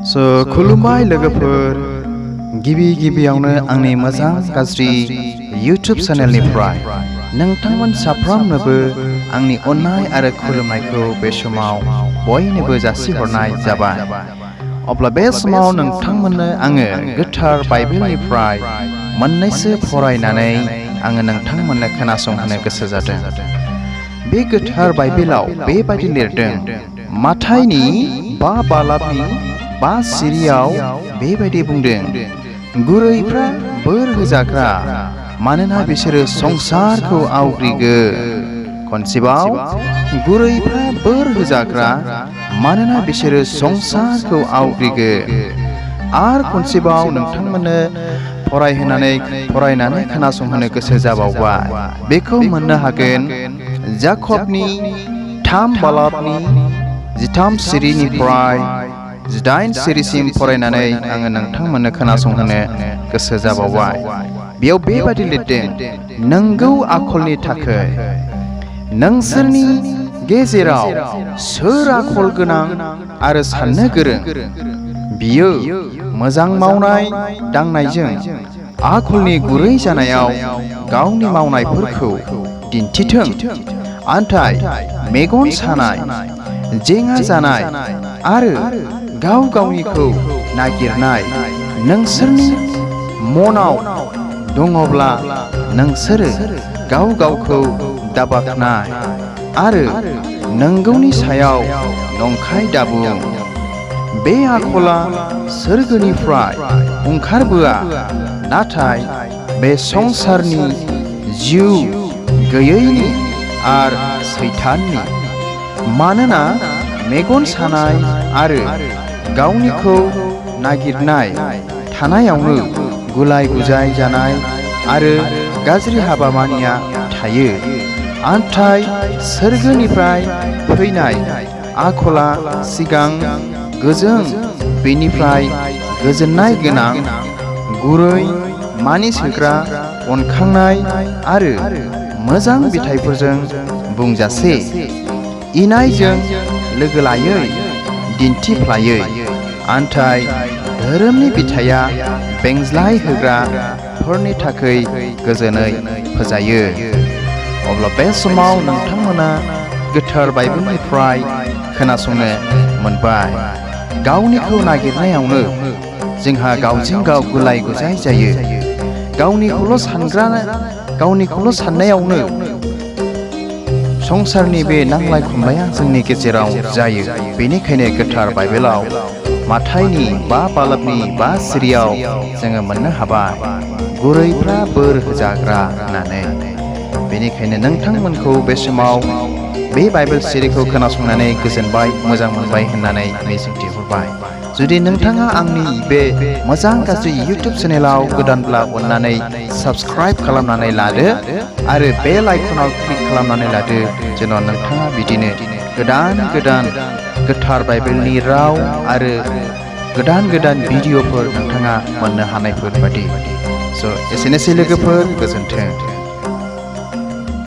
खुलुमबाय लोगोफोर गिबियावनो आंनि मोजां गाज्रि YouTube चेनेलनिफ्राय नोंथांमोन साफ्रोमनोबो आंनि अननाय आरो खुलुमनायखौ बे समाव बयनोबो जासिहरनाय जाबाय। अब्ला बे समाव नोंथांमोननो आङो गोथार बाइबेलनिफ्राय मोननैसो फरायनानै आङो नोंथांमोननो खोनासंहोनो गोसो जादों। बे गोथार बाइबेलाव बेबायदि लिरदों, माथाइनि 5 बालाबनि 5 सिरियाव बेबायदि बुंदों, गुरैफ्रा बोर होजाग्रा, मानोना बिसोरो संसारखौ आवग्रिगोन। खनसेबाव, गुरैफ्रा बोर होजाग्रा, मानोना बिसोरो संसारखौ आवग्रिगोन। आरो खनसेबाव नोंथांमोननो फरायनानै खोनासंहोनो गोसो जाबावबाय। बेखौ मोननो हागोन जाकबनि 3 बालाबनि 13 सिरिनिफ्राय 18 सिरिसिम फरायनानै आङो नोंथांमोननो खोनासंहोनो गोसो जाबावबाय। बेयाव बेबायदि लिरदों, नंगौ आखलनि थाखाय नोंसोरनि गेजेराव सोर आखल गोनां आरो साननो गोरों, बियो मोजां मावनाय दांनायजों आखलनि गुरै जानायाव गावनि मावनायफोरखौ दिन्थिथों। आन्थाय मेगन सानाय, जेंना जानाय आरो गाव गावनिखौ नागिरनाय नोंसोरनि मनाव दङब्ला नोंसोरो गाव गावखौ दाबाखनाय आरो नंगौनि सायाव नंखाय दाबुं। बे आखला सोरगोनिफ्राय ओंखारबोआ, नाथाय बे संसारनि जिउ गैयैनि आरो सैताननि। मानोना मेगन सानाय आरो गावनिखौ नागिरनाय थानायावनो गुलाय गुजाय जानाय आरो गाज्रि हाबामानिया थायो। आन्थाय सोरगोनिफ्राय फैनाय आखला सिगां गोजों, बेनिफ्राय गोजोननाय गोनां, गुरै, मानिस होग्रा, अनखांनाय आरो मोजां बिथाइफोरजों बुंजासे, इनायजों लोगो लायै, दिन्थिफ्लायै। आन्थाय धोरोमनि बिथाइया बेंज्लाय होग्राफोरनि थाखाय गोजोनै फोजायो। अब्ला बे समाव नोंथांमोना गोथार बाइबेलनिफ्राय खोनासंनो मोनबाय। गावनिखौ नागिरनायावनो जोंहा गावजों गाव गुलाय गुजाय जायो। गावनिखौल' साननायावनो संसारनि बे नांलाय खमलाया जोंनि गेजेराव जायो। बेनिखायनो गोथार बाइबेलाव माथाइनि 5 बालाबनि 5 सिरियाव जोङो मोननो हाबाय, गुरैफ्रा बोर होजाग्रा होननानै। बेनिखायनो नोंथांमोनखौ बे समाव बे बाइबेल सिरिखौ खोनासंनानै गोजोनबाय, मोजां मोनबाय होननानै मिजिंथिहरबाय। जुदि नोंथाङा आंनि बे मोजां गाज्रि YouTube चेनेलाव गोदानब्ला अननानै साबस्क्राइब खालामनानै लादो आरो बेल आइकनाव क्लिक खालामनानै लादो, जेन' नोंथाङा बिदिनो गोदान गोथार बाइबेलनि राव आरो गोदान भिडिअफोर नोंथाङा मोननो हानायफोर बादि। एसेनोसै लोगोफोर, गोजोन्थों।